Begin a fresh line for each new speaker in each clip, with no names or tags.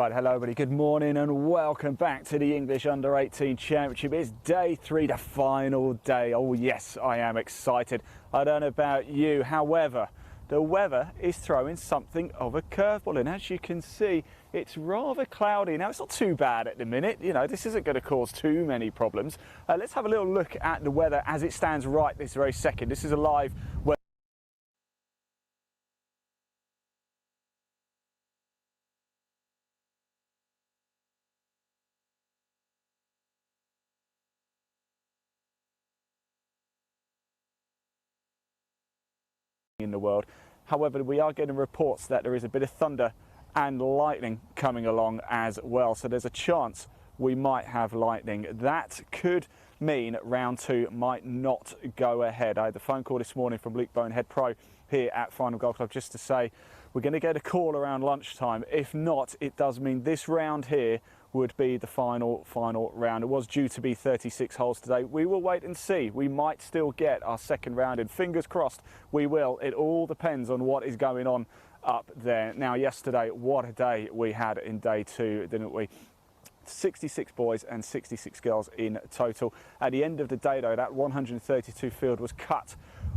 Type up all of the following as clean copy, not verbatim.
Right, hello everybody, good morning and welcome back to the English Under-18 Championship. It's day three, the final day. Oh yes, I am excited. I don't know about you, however, the weather is throwing something of a curveball, and as you can see, it's rather cloudy. Now, it's not too bad at the minute, you know, this isn't going to cause too many problems. Let's have a little look at the weather as it stands right this very second. This is a live weather in the world. However, we are getting reports that there is a bit of thunder and lightning coming along as well, so there's a chance we might have lightning. That could mean round two might not go ahead. I had the phone call this morning from Luke Bowen, head pro here at Farnham Golf Club, just to say we're going to get a call around lunchtime. If not, it does mean this round here would be the final round. It was due to be 36 holes today. We will wait and see. We might still get our second round, and fingers crossed we will. It all depends on what is going on up there. Now, yesterday, what a day we had in day two, didn't we? 66 boys and 66 girls in total. At the end of the day, though, that 132 field was cut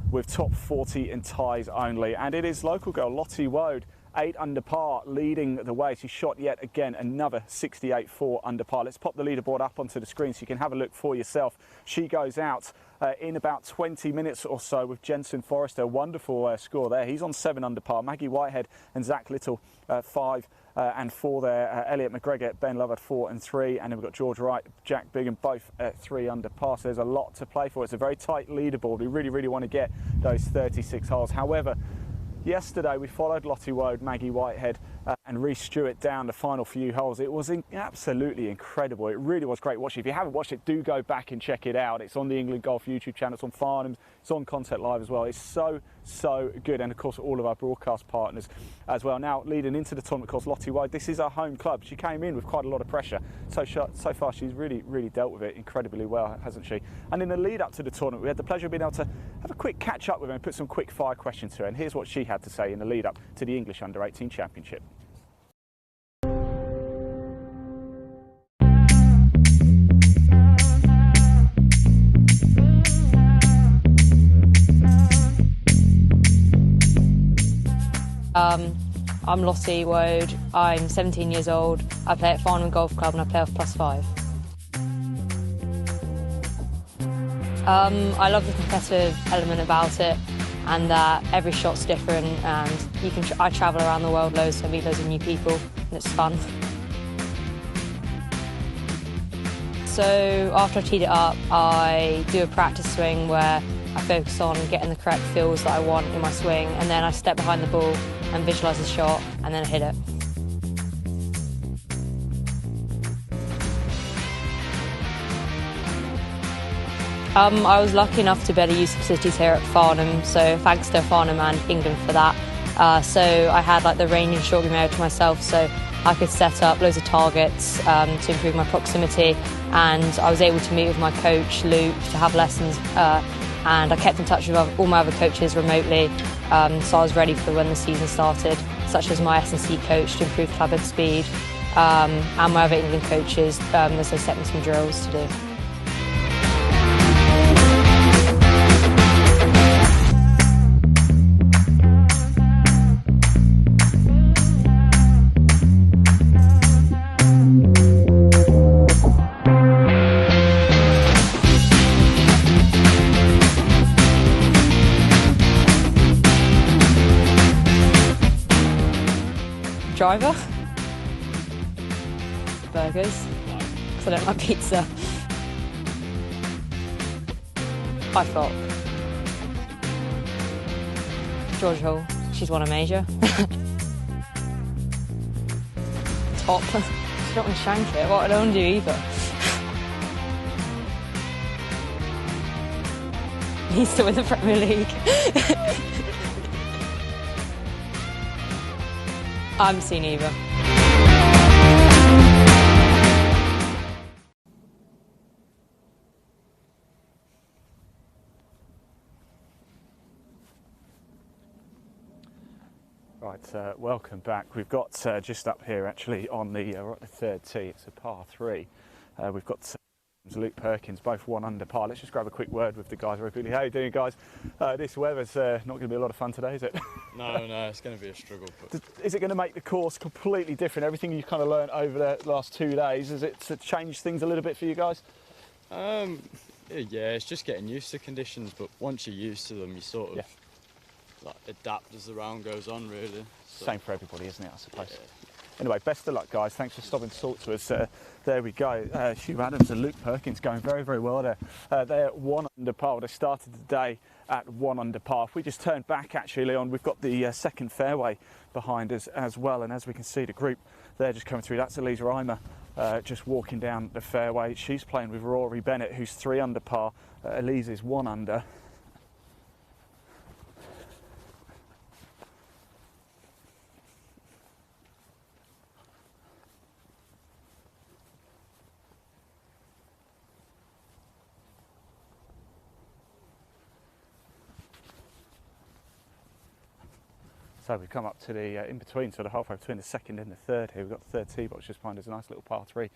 with top 40 and ties only, and it is local girl Lottie Woad, 8 under par, leading the way. She shot yet again another 68-4 under par. Let's pop the leaderboard up onto the screen so you can have a look for yourself. She goes out in about 20 minutes or so with Jensen Forrester. Wonderful score there. He's on 7 under par. Maggie Whitehead and Zach Little 5 and 4 there. Elliot McGregor, Ben Lovett 4 and 3, and then we've got George Wright, Jack Bigham both at 3 under par. So there's a lot to play for. It's a very tight leaderboard. We really want to get those 36 holes. However, yesterday we followed Lottie Woad, Maggie Whitehead and Reece Stewart down the final few holes. It was absolutely incredible. It really was great watching. If you haven't watched it, do go back and check it out. It's on the England Golf YouTube channel, it's on Farnham's, it's on Content Live as well. It's so good, and of course all of our broadcast partners as well. Now, leading into the tournament, of course, Lottie Woad, this is our home club. She came in with quite a lot of pressure. So far she's really dealt with it incredibly well, hasn't she? And in the lead up to the tournament, we had the pleasure of being able to have a quick catch up with her and put some quick fire questions to her, and here's what she had to say in the lead up to the English Under-18 Championship.
I'm Lottie Woad, I'm 17 years old, I play at Farnham Golf Club and I play off +5. I love the competitive element about it, and that every shot's different, and I travel around the world loads, so I meet loads of new people and it's fun. So after I teed it up, I do a practice swing where I focus on getting the correct feels that I want in my swing, and then I step behind the ball and visualise the shot, and then I hit it. I was lucky enough to be able to use the facilities here at Farnham, so thanks to Farnham and England for that. So I had like the range and short game area to myself, so I could set up loads of targets to improve my proximity, and I was able to meet with my coach Luke to have lessons, and I kept in touch with all my other coaches remotely, so I was ready for when the season started, such as my S&C coach to improve clubhead speed, and my other England coaches as they set me some drills to do. Driver, burgers, because I don't like pizza. I flop. George Hall, she's won a major. Top, she don't want to shank it, what I don't do either. Needs to win the Premier League. I haven't seen either.
Right, welcome back. We've got just up here actually on the, we're at the third tee, it's a par 3. We've got Luke Perkins, both 1 under par. Let's just grab a quick word with the guys very quickly. How you doing, guys? This weather's not going to be a lot of fun today, is it?
No, it's going to be a struggle. But
is it going to make the course completely different? Everything you've kind of learned over the last 2 days, has it changed things a little bit for you guys?
yeah, it's just getting used to conditions, but once you're used to them, you sort of like adapt as the round goes on, really. So,
same for everybody, isn't it, I suppose?
Yeah.
Anyway, best of luck, guys. Thanks for stopping to talk to us. There we go. Hugh Adams and Luke Perkins going very, very well there. They're 1 under par. They started the day at 1 under par. If we just turn back, actually, Leon, we've got the second fairway behind us as well. And as we can see, the group, they're just coming through. That's Elisa Reimer just walking down the fairway. She's playing with Rory Bennett, who's 3 under par. Elisa's 1 under. So we've come up to the in-between, sort of halfway between the second and the third here. We've got the third tee box just behind us, a nice little par 3.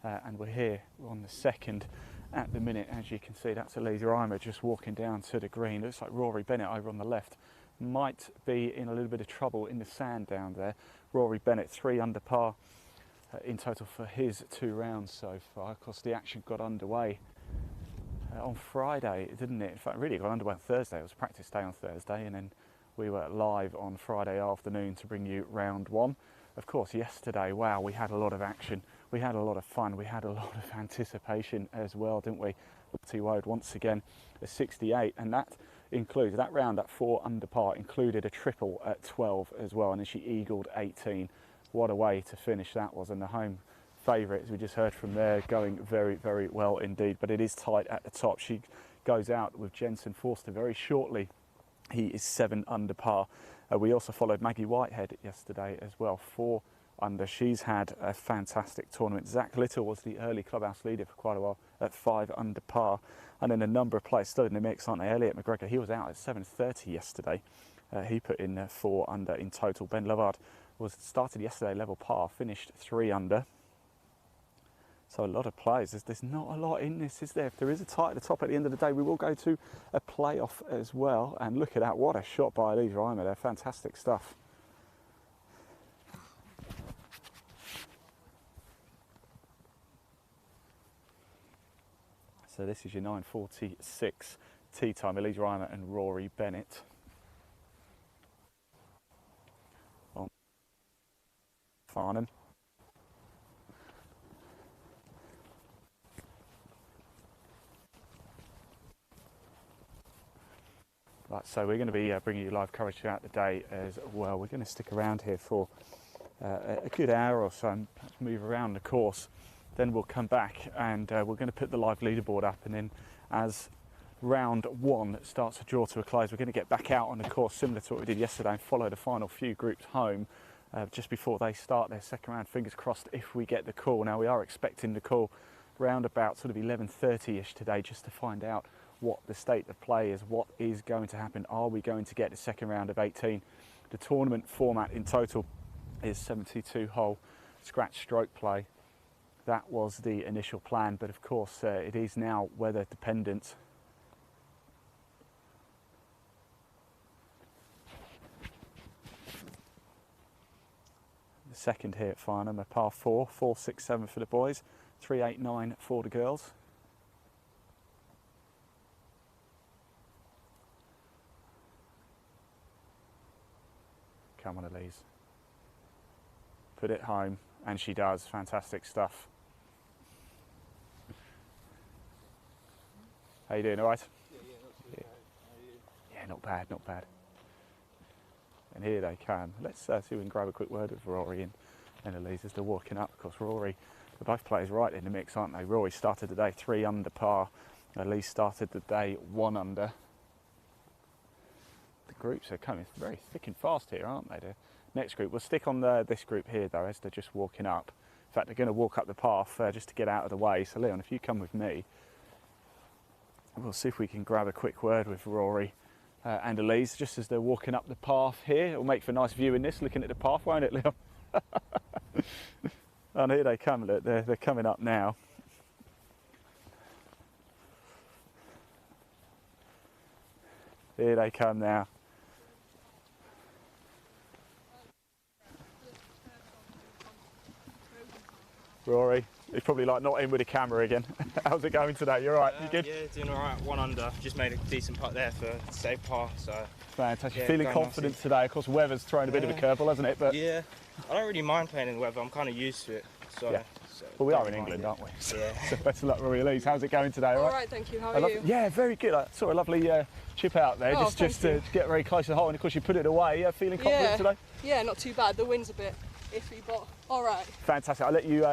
And we're here on the second at the minute. As you can see, that's Elisa Reimer just walking down to the green. Looks like Rory Bennett over on the left might be in a little bit of trouble in the sand down there. Rory Bennett 3 under par in total for his 2 rounds so far. Of course, the action got underway on Friday, didn't it? In fact, really it got underway on Thursday. It was practice day on Thursday, and then we were live on Friday afternoon to bring you round 1. Of course, yesterday, wow, we had a lot of action. We had a lot of fun. We had a lot of anticipation as well, didn't we? Lottie Woad once again a 68, and that includes that round at 4 under par included a triple at 12 as well, and then she eagled 18. What a way to finish that was, and the home favourite, as we just heard from there, going very, very well indeed. But it is tight at the top. She goes out with Jensen Forster very shortly. He is 7 under par. We also followed Maggie Whitehead yesterday as well, 4 under. She's had a fantastic tournament. Zach Little was the early clubhouse leader for quite a while at 5 under par. And then a number of players still in the mix, aren't they? Elliot McGregor, he was out at 7:30 yesterday. He put in 4 under in total. Ben Lovard started yesterday level par, finished 3 under. So a lot of players. There's not a lot in this, is there? If there is a tie at the top at the end of the day, we will go to a playoff as well. And look at that, what a shot by Elisa Reimer there. Fantastic stuff. So this is your 9:46 tee time. Elisa Reimer and Rory Bennett. On Farnham. Right, so we're going to be bringing you live coverage throughout the day as well. We're going to stick around here for a good hour or so and perhaps move around the course. Then we'll come back and we're going to put the live leaderboard up, and then as round 1 starts to draw to a close, we're going to get back out on the course similar to what we did yesterday and follow the final few groups home just before they start their second round. Fingers crossed if we get the call. Now we are expecting the call round about sort of 11:30ish today, just to find out what the state of play is, what is going to happen. Are we going to get the second round of 18? The tournament format in total is 72 hole scratch stroke play. That was the initial plan, but of course it is now weather dependent. The second here at Farnham, a par 4, 4-6-7 for the boys, 3-8-9 for the girls. Come on, Elise. Put it home, and she does. Fantastic stuff. How you doing, all right? Yeah, not bad, not bad. And here they come. Let's see if we can grab a quick word with Rory and Elise as they're walking up. Of course, Rory, they're both players right in the mix, aren't they? Rory started the day 3 under par. Elise started the day 1 under. The groups are coming very thick and fast here, aren't they? The next group, we'll stick on this group here though, as they're just walking up. In fact, they're going to walk up the path just to get out of the way. So Leon, if you come with me, we'll see if we can grab a quick word with Rory and Elise, just as they're walking up the path here. It'll make for a nice view in this, looking at the path, won't it, Leon? And here they come, look, they're coming up now. Here they come now. Rory, he's probably like not in with the camera again. How's it going today? You all right? You good?
Yeah, doing all right. 1 under. Just made a decent putt there for safe par. So
fantastic.
Yeah,
Feeling confident today. Of course, weather's thrown a bit of a curveball, hasn't it? But
yeah, I don't really mind playing in the weather. I'm kind of used to it. So,
yeah. Well, we are in England, aren't we?
Yeah.
So best of luck, Rory Elise. How's it going today?
All right, thank you. How are you?
Yeah, very good. I saw a lovely chip out there, just to get very close to the hole, and of course you put it away. Feeling confident today?
Yeah, not too bad. The wind's a bit iffy, but all right.
Fantastic. I'll let you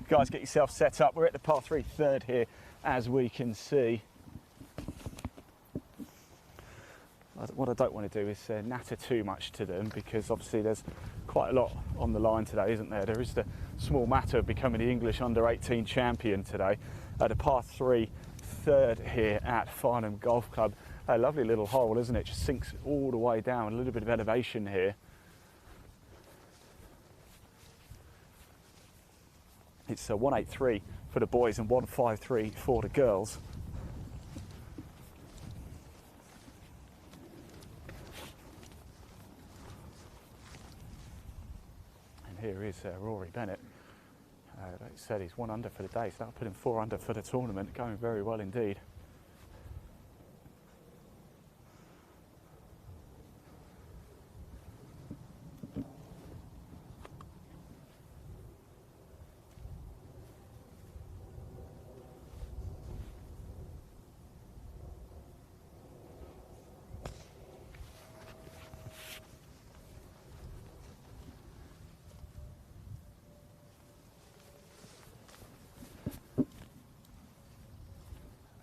guys get yourself set up. We're at the par 3 third here, as we can see. What I don't want to do is natter too much to them, because obviously there's quite a lot on the line today, isn't there? There is the small matter of becoming the English U18 champion today at the par 3 third here at Farnham Golf Club. A lovely little hole, isn't it? Just sinks all the way down, a little bit of elevation here. It's 183 for the boys and 153 for the girls. And here is Rory Bennett. Like I said, he's 1 under for the day, so that'll put him 4 under for the tournament. Going very well indeed.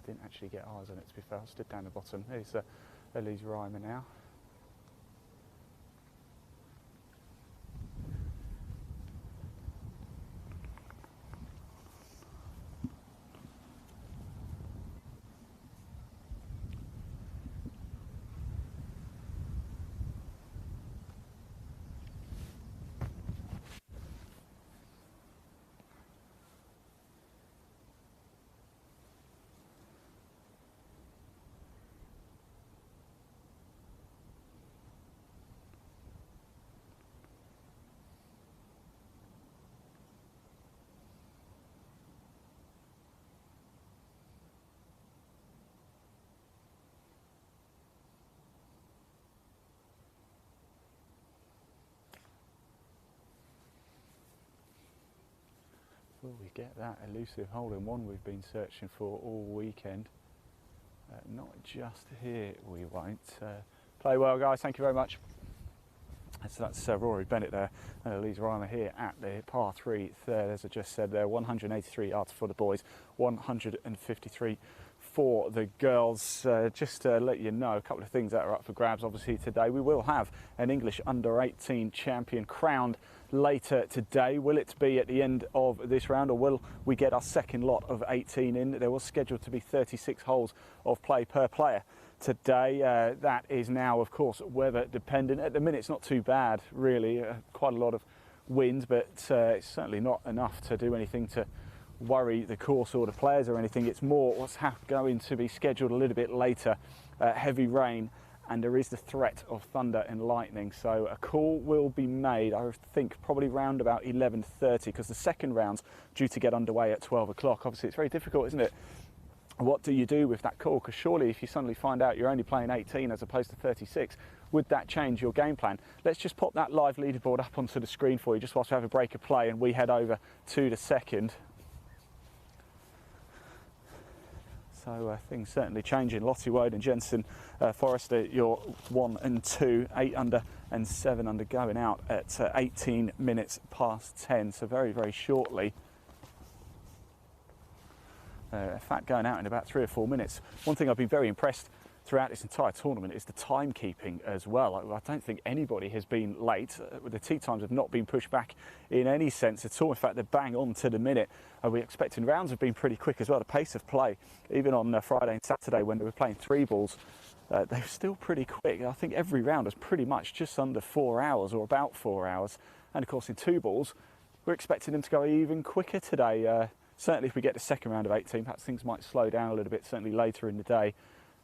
Didn't actually get eyes on it, to be fair. I stood down the bottom. Here's Elise Reimer now. Will we get that elusive hole-in-one we've been searching for all weekend? Not just here, we won't. Play well, guys. Thank you very much. So that's Rory Bennett there and Elise Reimer here at the par 3 third. As I just said there, 183 yards for the boys, 153 for the girls. Just to let you know, a couple of things that are up for grabs obviously today. We will have an English under-18 champion crowned later today. Will it be at the end of this round, or will we get our second lot of 18 in? There was scheduled to be 36 holes of play per player today. That is now, of course, weather dependent. At the minute, it's not too bad, really. Quite a lot of wind, but it's certainly not enough to do anything to worry the course or the players or anything. It's more what's going to be scheduled a little bit later. Heavy rain, and there is the threat of thunder and lightning. So a call will be made, I think, probably round about 11:30, because the second round's due to get underway at 12 o'clock. Obviously, it's very difficult, isn't it? What do you do with that call? Because surely if you suddenly find out you're only playing 18 as opposed to 36, would that change your game plan? Let's just pop that live leaderboard up onto the screen for you, just whilst we have a break of play and we head over to the second. So things certainly changing. Lottie Woden and Jensen Forrester, you're 1 and 2, 8 under and 7 under, going out at 18 minutes past 10. So very, very shortly. In fact, going out in about 3 or 4 minutes. One thing I've been very impressed throughout this entire tournament is the timekeeping as well. I don't think anybody has been late. The tee times have not been pushed back in any sense at all. In fact, they're bang on to the minute. We're expecting rounds have been pretty quick as well. The pace of play, even on Friday and Saturday when they were playing 3 balls, they were still pretty quick. I think every round was pretty much just under 4 hours or about 4 hours. And of course, in 2 balls, we're expecting them to go even quicker today. Certainly if we get the second round of 18, perhaps things might slow down a little bit, certainly later in the day.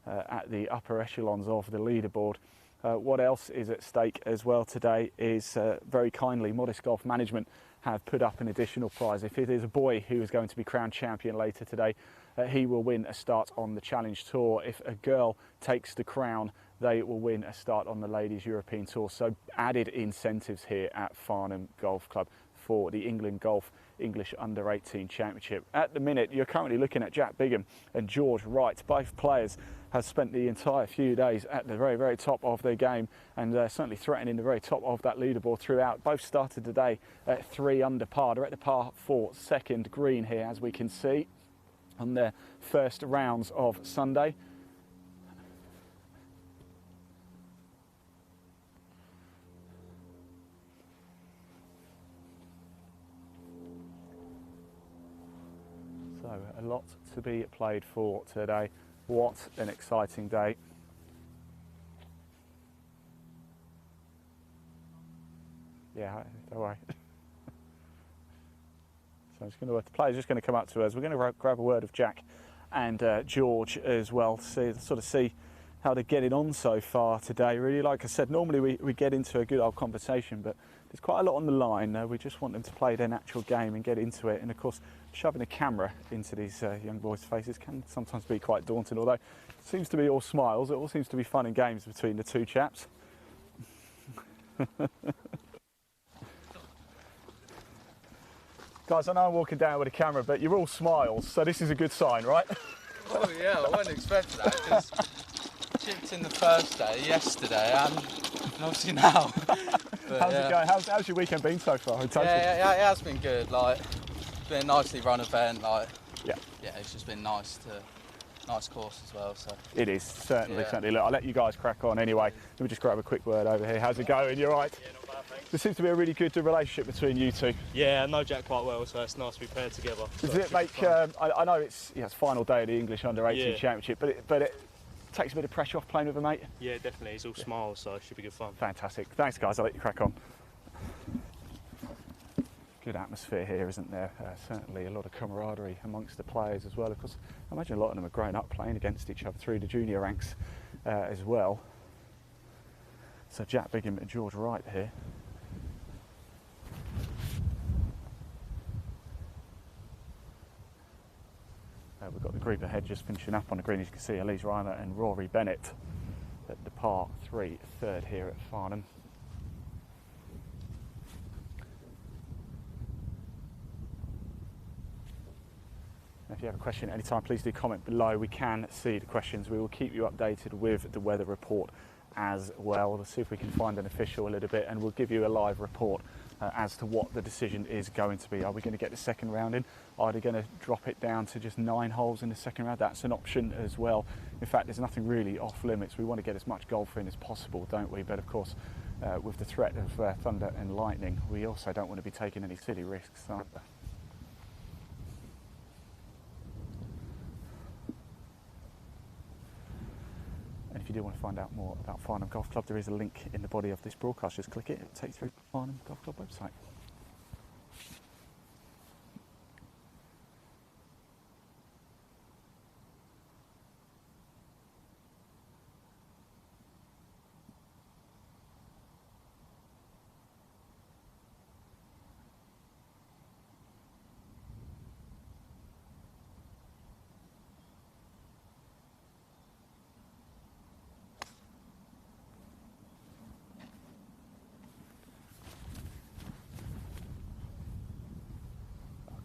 At the upper echelons of the leaderboard. What else is at stake as well today is very kindly Modest Golf Management have put up an additional prize. If it is a boy who is going to be crowned champion later today, he will win a start on the Challenge Tour. If a girl takes the crown, they will win a start on the Ladies European Tour. So added incentives here at Farnham Golf Club for the England Golf English Under-18 Championship. At the minute, you're currently looking at Jack Bigham and George Wright. Both players have spent the entire few days at the very, very top of their game and certainly threatening the very top of that leaderboard throughout. Both started today at 3 under par. They're at the par 4 second green here, as we can see, on their first rounds of Sunday. So a lot to be played for today. What an exciting day. Yeah, don't worry. So the player's just going to come up to us. We're going to grab a word of Jack and George as well, to see how they're getting on so far today. Really, like I said, normally we get into a good old conversation, but there's quite a lot on the line. We just want them to play their natural game and get into it. And of course, shoving a camera into these young boys' faces can sometimes be quite daunting, although it seems to be all smiles. It all seems to be fun and games between the 2 chaps. Guys, I know I'm walking down with a camera, but you're all smiles, so this is a good sign, right?
Oh yeah, I wasn't expecting that, because chipped in the first day, yesterday, and obviously now.
How's it going? How's your weekend been so far?
Yeah, it has been good. Like, it's been a nicely run event. Like, yeah, it's just been nice course as well. So
it is certainly. Look, I'll let you guys crack on anyway. Let me just grab a quick word over here. How's it going? You all right?
Yeah, not bad, thanks.
There seems to be a really good relationship between you two.
Yeah, I know Jack quite well, so it's nice to be paired together.
Does it make? I know it's final day of the English Under-18 Championship, but it takes a bit of pressure off playing with a mate.
Yeah, definitely. He's all smiles, so it should be good fun.
Fantastic. Thanks, guys. I'll let you crack on. Good atmosphere here, isn't there? Certainly a lot of camaraderie amongst the players as well. Of course, I imagine a lot of them are growing up playing against each other through the junior ranks as well. So Jack Bigham and George Wright here. We've got the group ahead just finishing up on the green. As you can see, Elise Reimer and Rory Bennett at the par 3 third here at Farnham. If you have a question at any time, please do comment below. We can see the questions. We will keep you updated with the weather report as well. We'll see if we can find an official a little bit, and we'll give you a live report as to what the decision is going to be. Are we going to get the second round in? Are they going to drop it down to just 9 holes in the second round? That's an option as well. In fact, there's nothing really off limits. We want to get as much golf in as possible, don't we? But of course, with the threat of thunder and lightning, we also don't want to be taking any silly risks either. And if you do want to find out more about Farnham Golf Club, there is a link in the body of this broadcast. Just click it, it'll take you through the Farnham Golf Club website.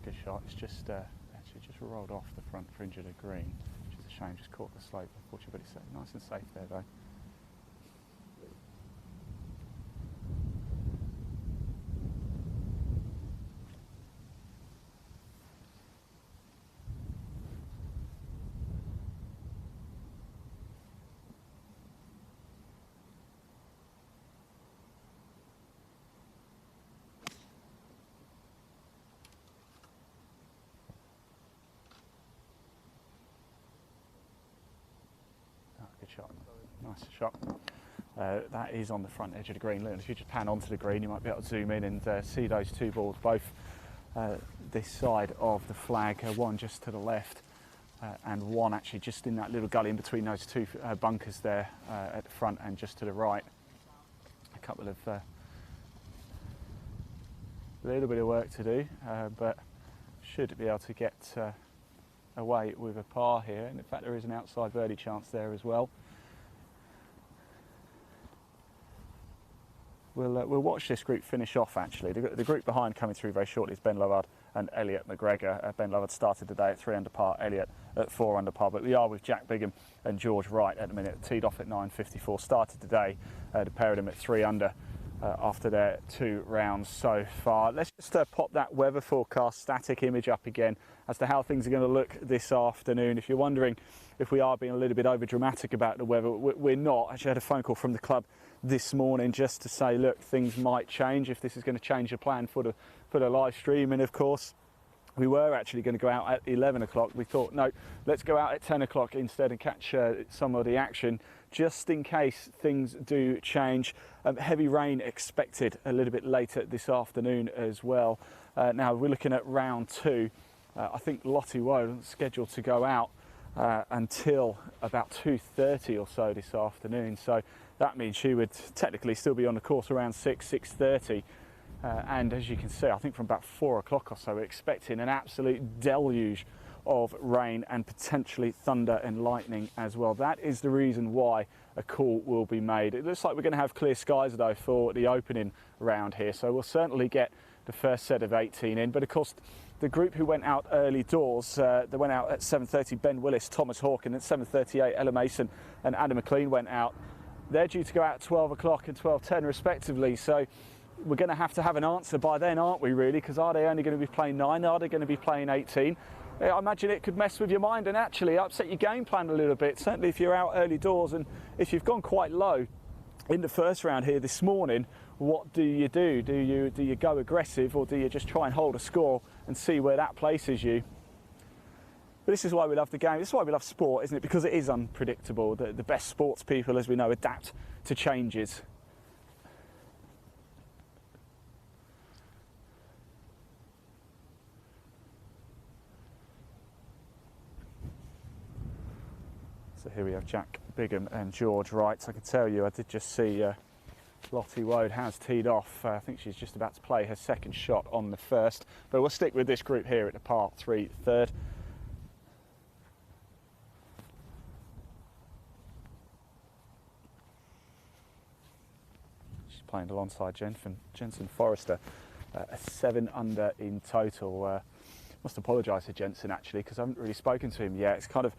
Good shot. It's just actually just rolled off the front fringe of the green, which is a shame. Just caught the slope, unfortunately, but it's nice and safe there though. Nice shot. That is on the front edge of the green. Look, if you just pan onto the green, you might be able to zoom in and see those two balls, both this side of the flag, one just to the left and one actually just in that little gully in between those two bunkers there at the front and just to the right. A couple of little bit of work to do, but should be able to get away with a par here. And in fact, there is an outside birdie chance there as well. We'll watch this group finish off actually. The group behind coming through very shortly is Ben Lovard and Elliot McGregor. Ben Lovard started today at 3 under par, Elliot at 4 under par, but we are with Jack Bigham and George Wright at the minute. Teed off at 9:54, started today, the pair of them at 3 under after their 2 rounds so far. Let's just pop that weather forecast static image up again as to how things are going to look this afternoon. If you're wondering if we are being a little bit over dramatic about the weather, we're not. I actually had a phone call from the club this morning just to say, look, things might change if this is going to change the plan for the live stream. And of course, we were actually going to go out at 11 o'clock. We thought, no, let's go out at 10 o'clock instead and catch some of the action just in case things do change. Heavy rain expected a little bit later this afternoon as well. Now we're looking at round 2. I think Lottie Woe scheduled to go out until about 2:30 or so this afternoon. So that means she would technically still be on the course around 6:30. And as you can see, I think from about 4 o'clock or so, we're expecting an absolute deluge of rain and potentially thunder and lightning as well. That is the reason why a call will be made. It looks like we're going to have clear skies though for the opening round here, so we'll certainly get the first set of 18 in. But of course, the group who went out early doors, they went out at 7:30, Ben Willis, Thomas Hawke, and at 7:38, Ella Mason and Adam McLean went out. They're due to go out at 12 o'clock and 12:10 respectively, so we're going to have an answer by then, aren't we, really? Because are they only going to be playing 9? Are they going to be playing 18? I imagine it could mess with your mind and actually upset your game plan a little bit, certainly if you're out early doors. And if you've gone quite low in the first round here this morning, what do you do? Do you go aggressive, or do you just try and hold a score and see where that places you? But this is why we love the game. This is why we love sport, isn't it? Because it is unpredictable. The best sports people, as we know, adapt to changes. So here we have Jack Bigham and George Wright. I can tell you, I did just see Lottie Woad has teed off. I think she's just about to play her second shot on the first. But we'll stick with this group here at the par 3 third. She's playing alongside Jensen Forrester, a 7 under in total. Must apologise to Jensen actually, because I haven't really spoken to him yet. It's kind of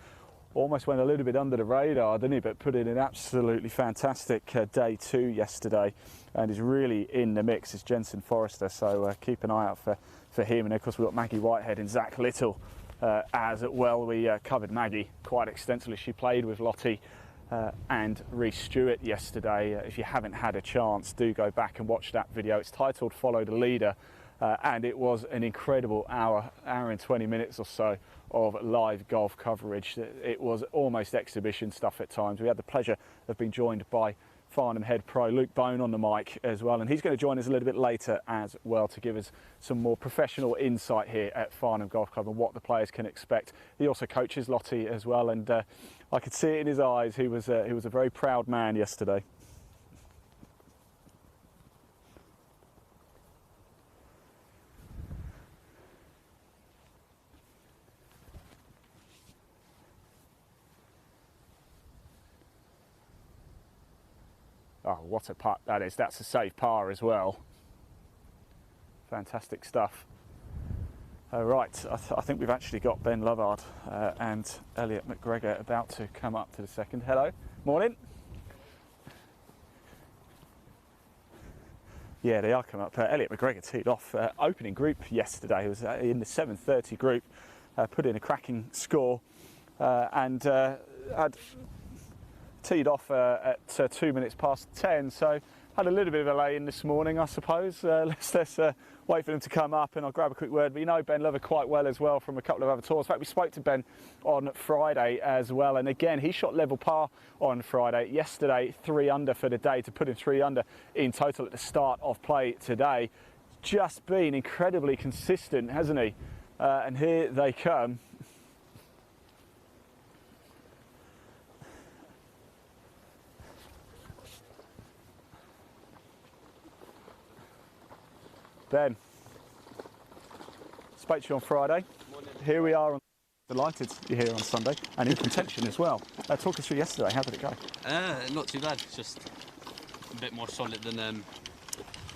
almost went a little bit under the radar, didn't he? But put in an absolutely fantastic day 2 yesterday, and is really in the mix is Jensen Forrester. So keep an eye out for him. And of course we've got Maggie Whitehead and Zach Little as well. We covered Maggie quite extensively. She played with Lottie and Reece Stewart yesterday. If you haven't had a chance, do go back and watch that video. It's titled Follow the Leader. And it was an incredible hour and 20 minutes or so of live golf coverage. It was almost exhibition stuff at times. We had the pleasure of being joined by Farnham head pro Luke Bone on the mic as well, and he's going to join us a little bit later as well to give us some more professional insight here at Farnham Golf Club and what the players can expect. He also coaches Lottie as well, and I could see it in his eyes. He was a very proud man yesterday. Oh, what a putt that is. That's a safe par as well. Fantastic stuff. Right, I think we've actually got Ben Lovard and Elliot McGregor about to come up to the second. Hello, morning. Yeah, they are coming up. Elliot McGregor teed off opening group yesterday. He was in the 7:30 group, put in a cracking score and had teed off at 2 minutes past 10, so had a little bit of a lay in this morning, I suppose. Let's wait for them to come up and I'll grab a quick word. But you know Ben Lover quite well as well from a couple of other tours. In fact, we spoke to Ben on Friday as well. And again, he shot level par on Friday. Yesterday, 3 under for the day to put him 3 under in total at the start of play today. Just been incredibly consistent, hasn't he? And here they come. Ben, spoke to you on Friday. Morning. Here we are. Delighted you're here on Sunday and in contention as well. Talk us through yesterday. How did it go?
Not too bad. Just a bit more solid than the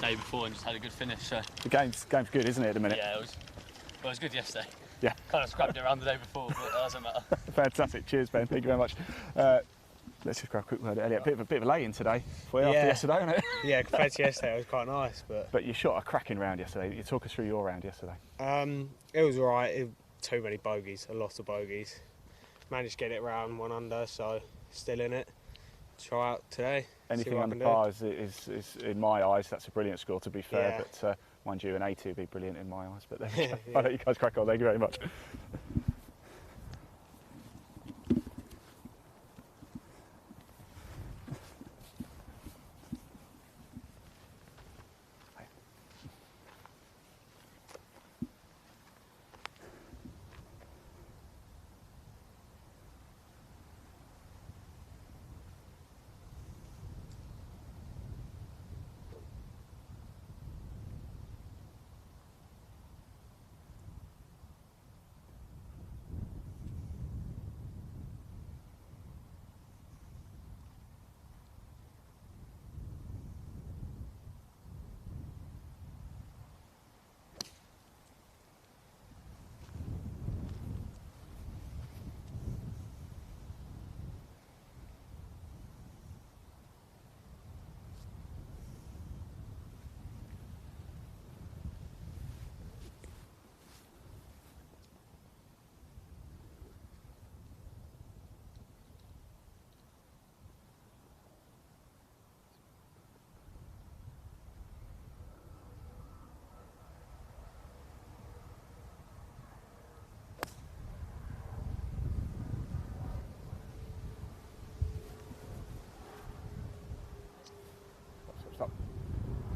day before, and just had a good finish. So.
The game's good, isn't it, at the minute?
Yeah, it was good yesterday.
Yeah.
Kind of scrapped it around the day before, but that doesn't matter.
Fantastic. Cheers, Ben. Thank you very much. Let's just grab a quick word, Elliot. A bit of a lay-in today for you after yesterday, wasn't it?
Yeah, compared to yesterday, it was quite nice. But
you shot a cracking round yesterday. You talk us through your round yesterday.
It was all right. Too many bogeys, a lot of bogeys. Managed to get it round 1 under, so still in it. Try out today.
Anything under par is, in my eyes, that's a brilliant score, to be fair.
Yeah.
But mind you, an A2 would be brilliant in my eyes. But there we go. I'll let you guys crack on. Thank you very much.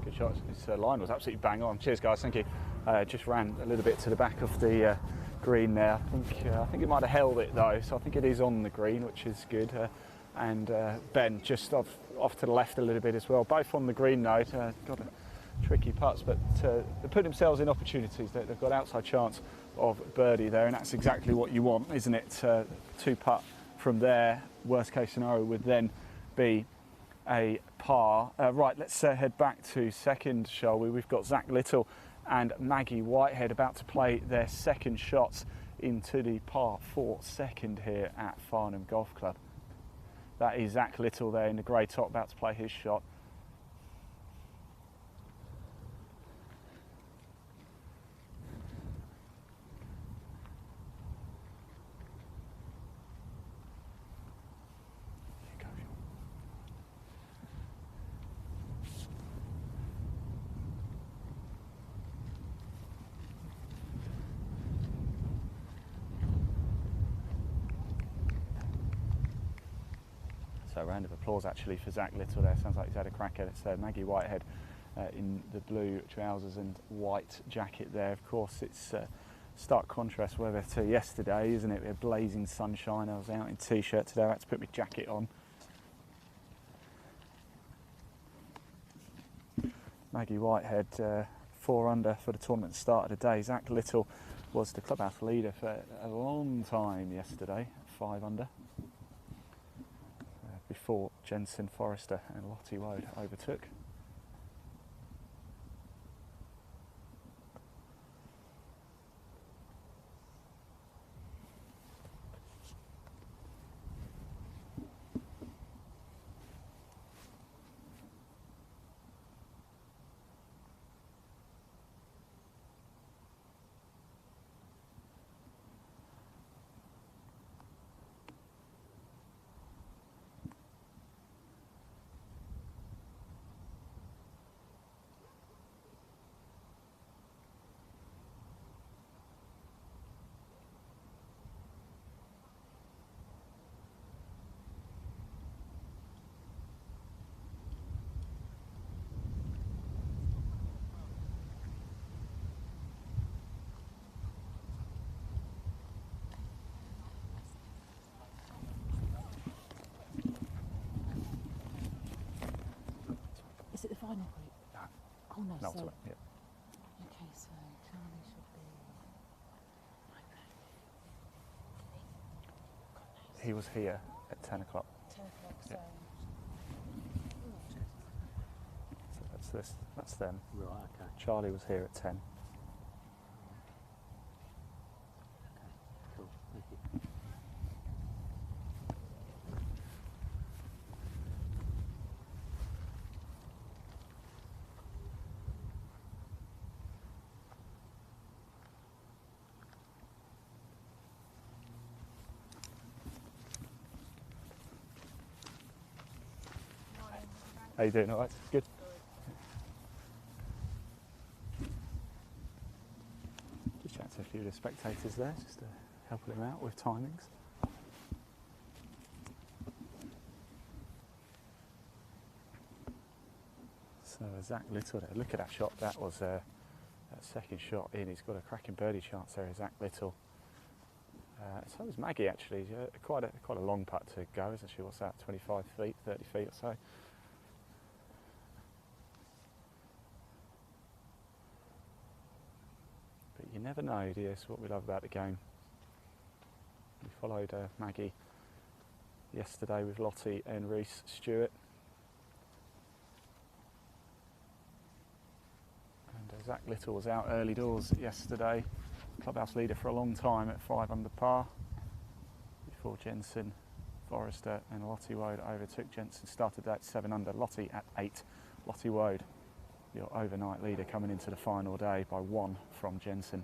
Good shots. This line was absolutely bang on. Cheers, guys. Thank you. Just ran a little bit to the back of the green there. I think it might have held it though, so I think it is on the green, which is good. And Ben just off to the left a little bit as well. Both on the green though. Got a tricky putts, but they put themselves in opportunities. They've got outside chance of birdie there, and that's exactly what you want, isn't it? 2 putt from there. Worst case scenario would then be a par. Right, let's head back to second, shall we? We've got Zach Little and Maggie Whitehead about to play their second shots into the par 4 second here at Farnham Golf Club. That is Zach Little there in the grey top about to play his shot. So a round of applause actually for Zach Little there. Sounds like he's had a crack at it. So Maggie Whitehead in the blue trousers and white jacket there. Of course, it's stark contrast weather to yesterday, isn't it? We had blazing sunshine. I was out in t-shirt today. I had to put my jacket on. Maggie Whitehead 4 under for the tournament start of the day. Zach Little was the clubhouse leader for a long time yesterday, 5 under. Before Jensen Forrester and Lottie Woad overtook.
final group?
No.
Oh no, so...
Ultimate, yeah.
Okay, so Charlie should be...
He was here at 10 o'clock.
10 o'clock,
Yeah.
so...
So that's them.
Right, okay.
Charlie was here at 10.
Okay, cool, thank you.
How you doing? All right? Good. Just chatting to a few of the spectators there, just helping them out with timings. So Zach Little there. Look at that shot. That was that second shot in. He's got a cracking birdie chance there, Zach Little. So is Maggie actually. Quite a long putt to go, isn't she? What's that? 25 feet, 30 feet or so. But you never know, dear. It's what we love about the game. We followed Maggie yesterday with Lottie and Reese Stewart. And Zach Little was out early doors yesterday. Clubhouse leader for a long time at 5 under par. Before Jensen, Forrester and Lottie Woad overtook. Jensen started at 7 under, Lottie at 8. Lottie Woad, your overnight leader, coming into the final day by 1 from Jensen.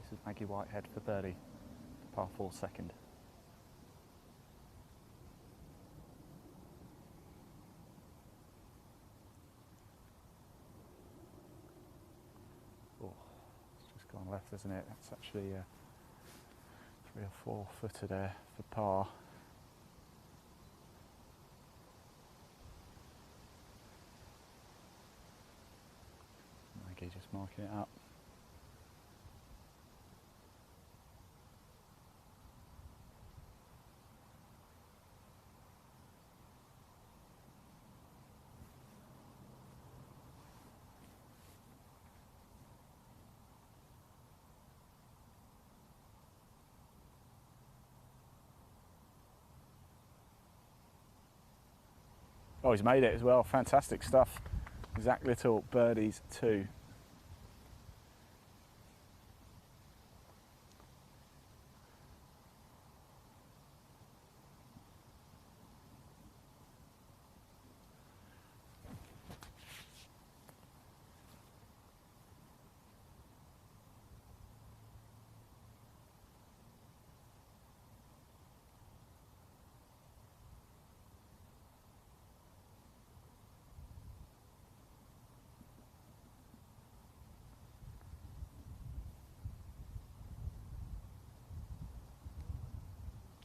This is Maggie Whitehead for birdie, par 4 second. Oh, it's just gone left, isn't it? That's actually 3 or 4 footer there for par. Maggie just marking it up. Oh, he's made it as well. Fantastic stuff. Zach Little, birdies 2.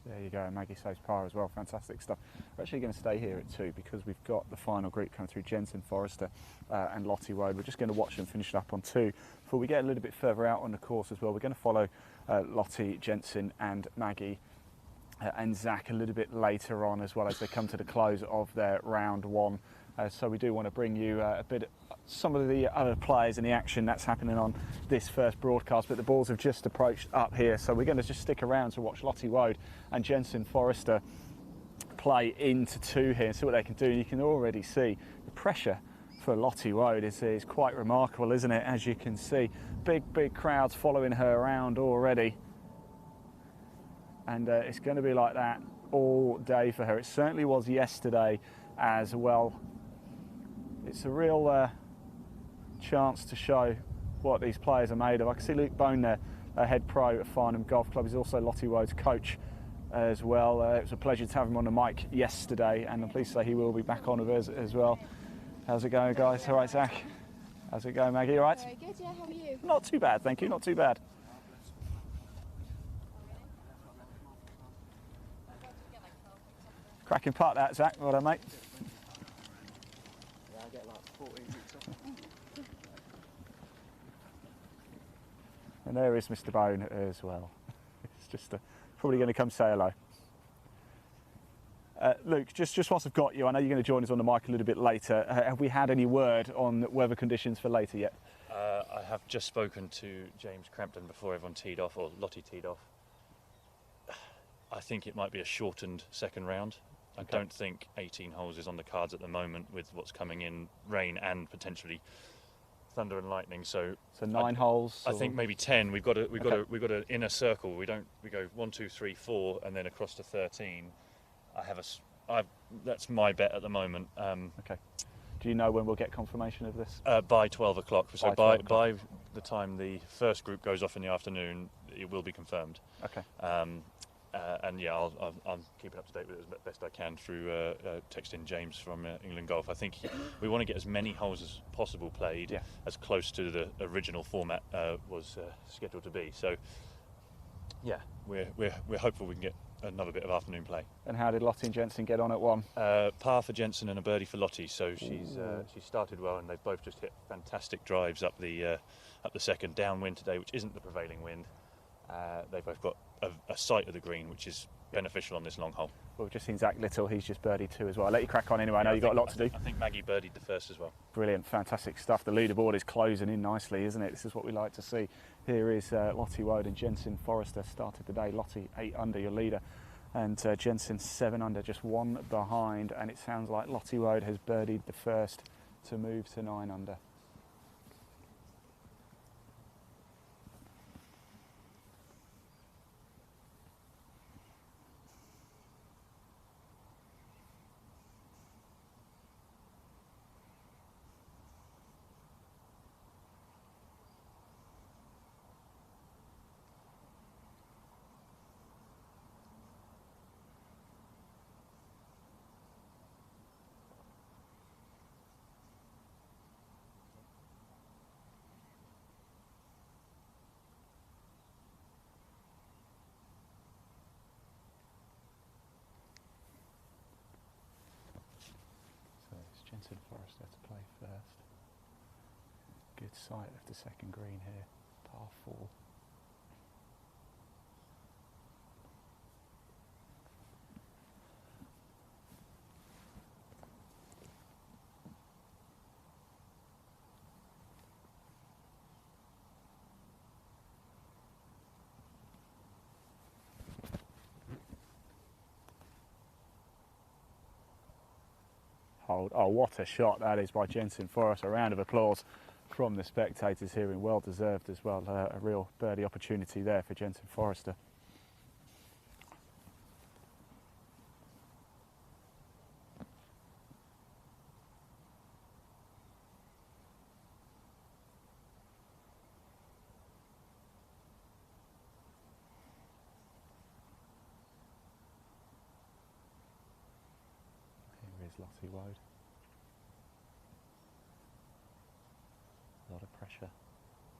There you go, Maggie saves par as well, fantastic stuff. We're actually going to stay here at 2 because we've got the final group coming through, Jensen, Forrester and Lottie Woad. We're just going to watch them finish it up on 2. Before we get a little bit further out on the course as well, we're going to follow Lottie, Jensen and Maggie and Zach a little bit later on as well as they come to the close of their round 1. So we do want to bring you some of the other players in the action that's happening on this first broadcast, but the balls have just approached up here, so we're going to just stick around to watch Lottie Woad and Jensen Forrester play into 2 here and see what they can do. And you can already see the pressure for Lottie Woad is quite remarkable, isn't it? As you can see, big crowds following her around already, and it's going to be like that all day for her. It certainly was yesterday as well. It's a real chance to show what these players are made of. I can see Luke Bone there, head pro at Farnham Golf Club. He's also Lottie Woad's coach as well. It was a pleasure to have him on the mic yesterday, and I'm pleased to say he will be back on with us as well. How's it going, guys? All right, Zach? How's it going, Maggie? All right?
Very good, yeah. How are you?
Not too bad, thank you. Not too bad. Cracking putt that, Zach. Well done, mate.
Yeah, I get like 14 weeks off.
And there is Mr. Bone as well. It's just probably going to come say hello. Luke, just whilst I've got you, I know you're going to join us on the mic a little bit later. Have we had any word on weather conditions for later yet?
I have just spoken to James Crampton before everyone teed off, or Lottie teed off. I think it might be a shortened second round. I don't think 18 holes is on the cards at the moment with what's coming in, rain and potentially thunder and lightning. So
9 holes.
I think maybe 10. We've got an inner circle. We go 1, 2, 3, 4, and then across to 13. That's my bet at the moment.
Okay. Do you know when we'll get confirmation of this?
By 12 o'clock. So
by
by the time the first group goes off in the afternoon, it will be confirmed.
Okay.
And yeah, I'll keep it up to date with it as best I can through texting James from England Golf. I think we want to get as many holes as possible played, as close to the original format was scheduled to be. So yeah, we're hopeful we can get another bit of afternoon play.
And how did Lottie and Jensen get on at 1?
Par for Jensen and a birdie for Lottie. So she started well, and they've both just hit fantastic drives up the second, downwind today, which isn't the prevailing wind. They both got a sight of the green, which is beneficial on this long hole.
Well, we've just seen Zach Little, he's just birdied 2 as well. I'll let you crack on anyway, I know you've got a lot to do.
I think Maggie birdied the first as well.
Brilliant, fantastic stuff. The leaderboard is closing in nicely, isn't it? This is what we like to see. Here is Lottie Woad and Jensen Forrester started the day. Lottie 8 under, your leader, and Jensen 7 under, just 1 behind. And it sounds like Lottie Woad has birdied the first to move to 9 under. Jensen Forrester to play first. Good sight of the second green here, par 4. Hold. Oh, what a shot that is by Jensen Forrester. A round of applause from the spectators here, and well deserved as well. A real birdie opportunity there for Jensen Forrester. Here is Lottie Woad. A lot of pressure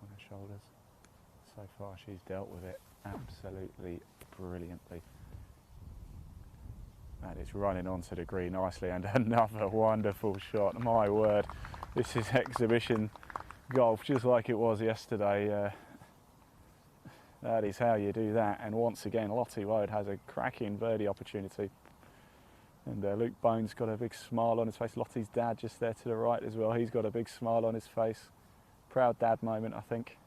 on her shoulders. So far she's dealt with it absolutely brilliantly. That is running onto the green nicely, and another wonderful shot. My word, this is exhibition golf just like it was yesterday. That is how you do that. And once again, Lottie Woad has a cracking birdie opportunity. And Luke Bone's got a big smile on his face. Lottie's dad just there to the right as well. He's got a big smile on his face. Proud dad moment, I think.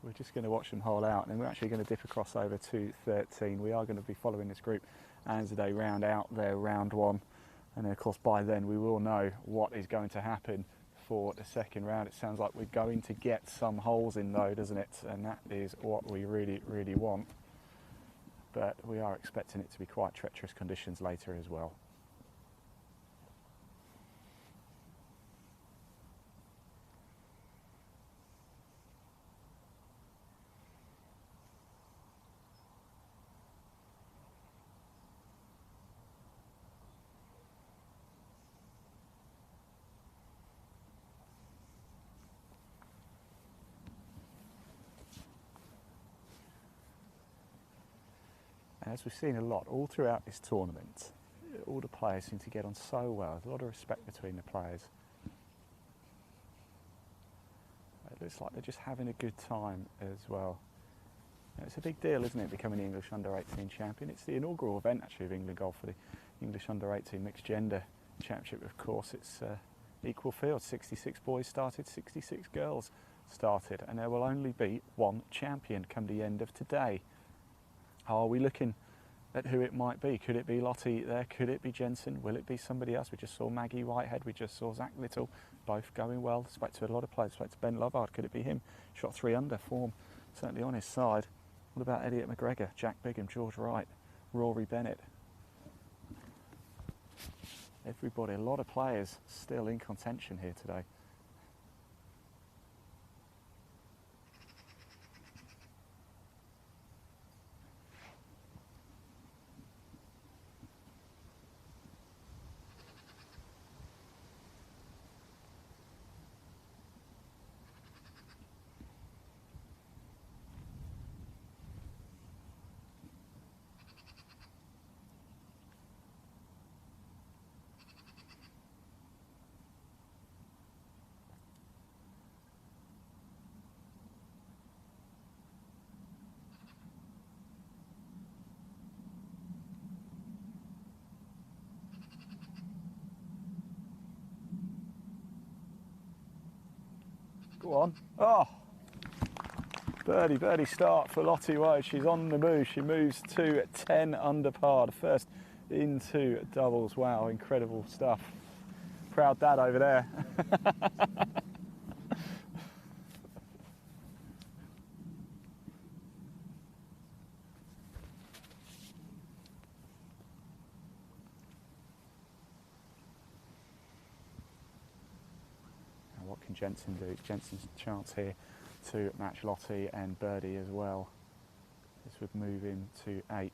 We're just going to watch them hole out, and then we're actually going to dip across over to 13. We are going to be following this group as they round out their round 1. And of course, by then we will know what is going to happen for the second round. It sounds like we're going to get some holes in though, doesn't it? And that is what we really, really want. But we are expecting it to be quite treacherous conditions later as well. As we've seen a lot all throughout this tournament, all the players seem to get on so well. There's a lot of respect between the players. It looks like they're just having a good time as well. It's a big deal, isn't it, becoming the English Under-18 champion? It's the inaugural event, actually, of England Golf for the English Under-18 Mixed Gender Championship. Of course, it's equal field. 66 boys started, 66 girls started, and there will only be one champion come the end of today. Are we looking at who it might be? Could it be Lottie there? Could it be Jensen? Will it be somebody else? We just saw Maggie Whitehead. We just saw Zach Little, both going well. Spoke to a lot of players. Spoke to Ben Lovard. Could it be him? Shot 3 under, form certainly on his side. What about Elliot McGregor, Jack Bigham, George Wright, Rory Bennett? Everybody, a lot of players still in contention here today. Go on. Oh! Birdie start for Lottie White. She's on the move. She moves to 10 under par. The first into doubles. Wow, incredible stuff. Proud dad over there. What can Jensen do? It's Jensen's chance here to match Lottie and birdie as well. This would move him to 8.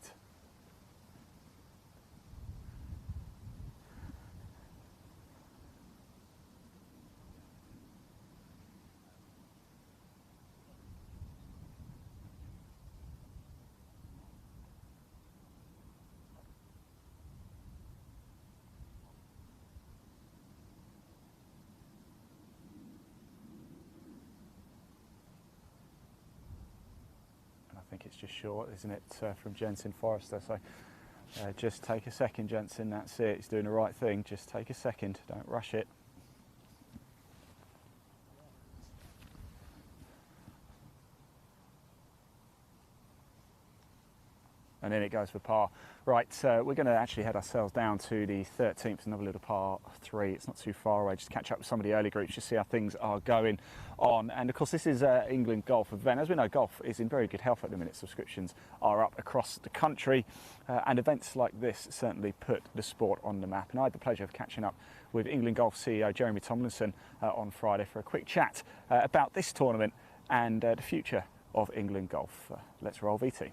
I think it's just short, isn't it, from Jensen Forrester. So just take a second, Jensen. That's it. He's doing the right thing. Just take a second. Don't rush it. And then it goes for par. Right, we're going to actually head ourselves down to the 13th, another little par 3. It's not too far away. Just catch up with some of the early groups, just see how things are going on. And of course, this is England Golf event. As we know, golf is in very good health at the minute. Subscriptions are up across the country, and events like this certainly put the sport on the map. And I had the pleasure of catching up with England Golf CEO Jeremy Tomlinson on Friday for a quick chat about this tournament and the future of England Golf. Let's roll VT.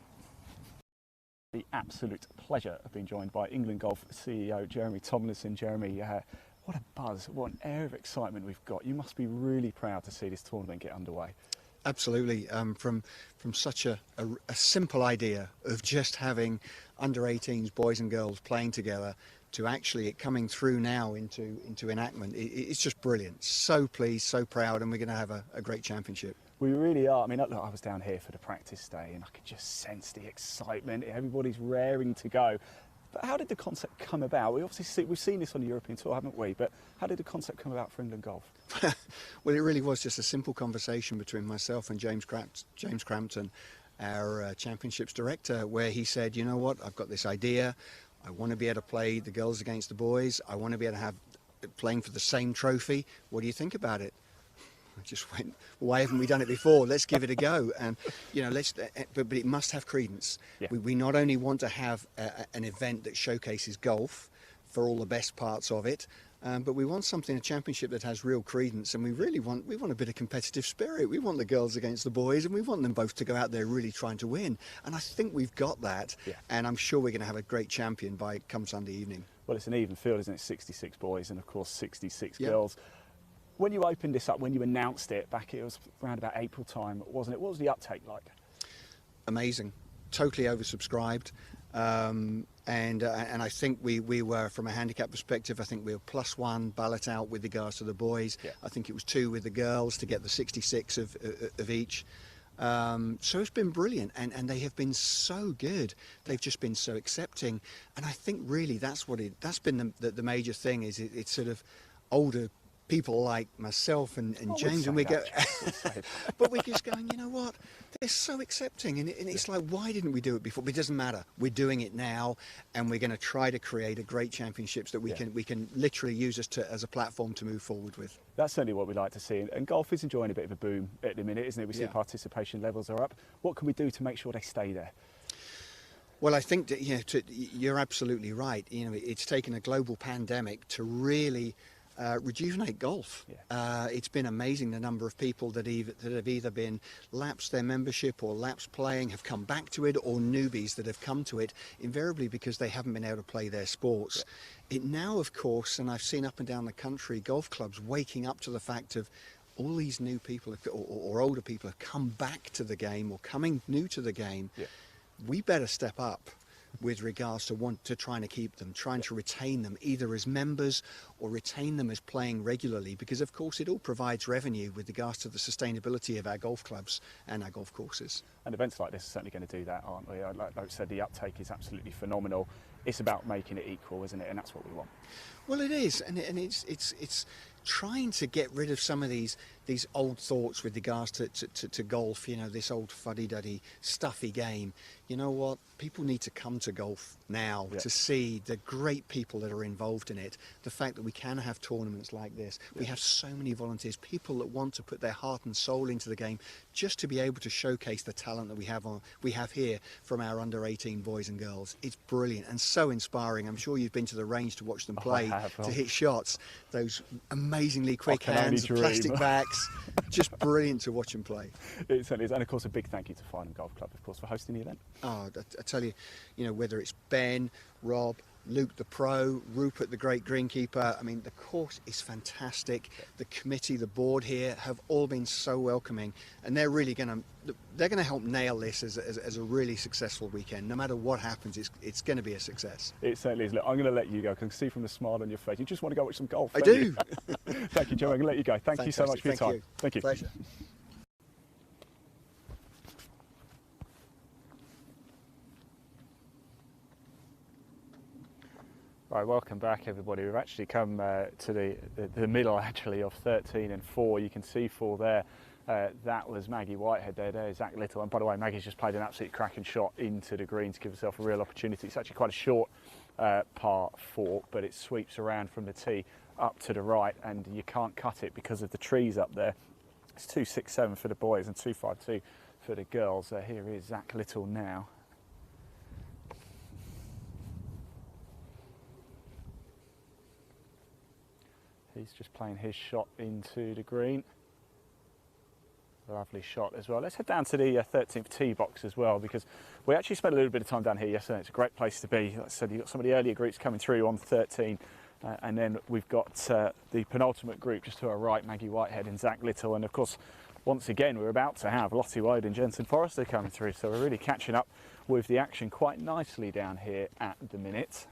The absolute pleasure of being joined by England Golf CEO Jeremy Tomlinson. Jeremy, what a buzz, what an air of excitement we've got. You must be really proud to see this tournament get underway.
Absolutely. From such a simple idea of just having under-18s, boys and girls playing together, to actually it coming through now into enactment, it's just brilliant. So pleased, so proud, and we're going to have a great championship.
We really are. I mean, look, I was down here for the practice day and I could just sense the excitement. Everybody's raring to go. But how did the concept come about? We've seen this on the European Tour, haven't we? But how did the concept come about for England Golf?
Well, it really was just a simple conversation between myself and James Crampton, our championships director, where he said, you know what, I've got this idea. I want to be able to play the girls against the boys. I want to be able to have playing for the same trophy. What do you think about it? I just went, why haven't we done it before? Let's give it a go. And, you know, but it must have credence. Yeah. We not only want to have an event that showcases golf for all the best parts of it, but we want a championship that has real credence, and we want a bit of competitive spirit. We want the girls against the boys, and we want them both to go out there really trying to win. And I think we've got that, yeah. And I'm sure we're going to have a great champion by come Sunday evening. Well, it's an even field, isn't it? 66 boys and, of course, 66 yeah. girls. When you opened this up, when you announced it back, it was around about April time, wasn't it? What was the uptake like? Amazing. Totally oversubscribed. And I think we were, from a handicap perspective, I think we were +1 ballot out with regards to the boys.
Yeah.
I think it was 2 with the girls to get the 66 of each. So it's been brilliant, and they have been so good. They've just been so accepting, and I think really that's been the major thing. Is it's sort of older people like myself and James, and we go, but we're just going, you know what? They're so accepting, and it's like, why didn't we do it before? But it doesn't matter. We're doing it now, and we're going to try to create a great championships that we can literally use as a platform to move forward with.
That's certainly what we like to see, and golf is enjoying a bit of a boom at the minute, isn't it? We see participation levels are up. What can we do to make sure they stay there?
Well, I think that, you're absolutely right. It's taken a global pandemic to really rejuvenate golf. It's been amazing the number of people that have either been lapsed their membership or lapsed playing, have come back to it, or newbies that have come to it invariably because they haven't been able to play their sports. It now, of course, and I've seen up and down the country, golf clubs waking up to the fact of all these new people or older people have come back to the game or coming new to the game. We better step up with regards to trying to keep them, trying to retain them either as members or retain them as playing regularly, because of course it all provides revenue with regards to the sustainability of our golf clubs and our golf courses.
And events like this are certainly going to do that, aren't they? Like I said, the uptake is absolutely phenomenal. It's about making it equal, isn't it? And that's what we want.
Well, it is, and it's trying to get rid of some of these old thoughts with regards to golf. This old fuddy-duddy, stuffy game. You know what? People need to come to golf now to see the great people that are involved in it. The fact that we can have tournaments like this. We have so many volunteers, people that want to put their heart and soul into the game, just to be able to showcase the talent that we have here from our under-18 boys and girls. It's brilliant and so inspiring. I'm sure you've been to the range to watch them play, to hit shots. Those amazingly quick hands, plastic backs. Just brilliant to watch them play.
It certainly is. And of course, a big thank you to Farnham Golf Club, of course, for hosting the event.
Oh, I tell you, whether it's Ben, Rob, Luke the pro, Rupert the great greenkeeper, I mean, the course is fantastic. The committee, the board here have all been so welcoming, and they're really going to help nail this as a really successful weekend. No matter what happens, it's going to be a success.
It certainly is. Look, I'm going to let you go. I can see from the smile on your face, you just want to go watch some golf.
I do.
Thank you, Joe. I'm going to let you go. Thank you so much for your time. Thank you.
Pleasure.
Right, welcome back everybody. We've actually come to the middle actually of 13 and 4. You can see 4 there. That was Maggie Whitehead there. There's Zach Little. And by the way, Maggie's just played an absolutely cracking shot into the green to give herself a real opportunity. It's actually quite a short par 4, but it sweeps around from the tee up to the right, and you can't cut it because of the trees up there. It's 267 for the boys and 252 for the girls. Here is Zach Little now. He's just playing his shot into the green. Lovely shot as well. Let's head down to the 13th tee box as well, because we actually spent a little bit of time down here yesterday. It's a great place to be. Like I said, you've got some of the earlier groups coming through on 13, and then we've got the penultimate group just to our right, Maggie Whitehead and Zach Little. And of course, once again, we're about to have Lottie Wade and Jensen Forrester coming through. So we're really catching up with the action quite nicely down here at the minute.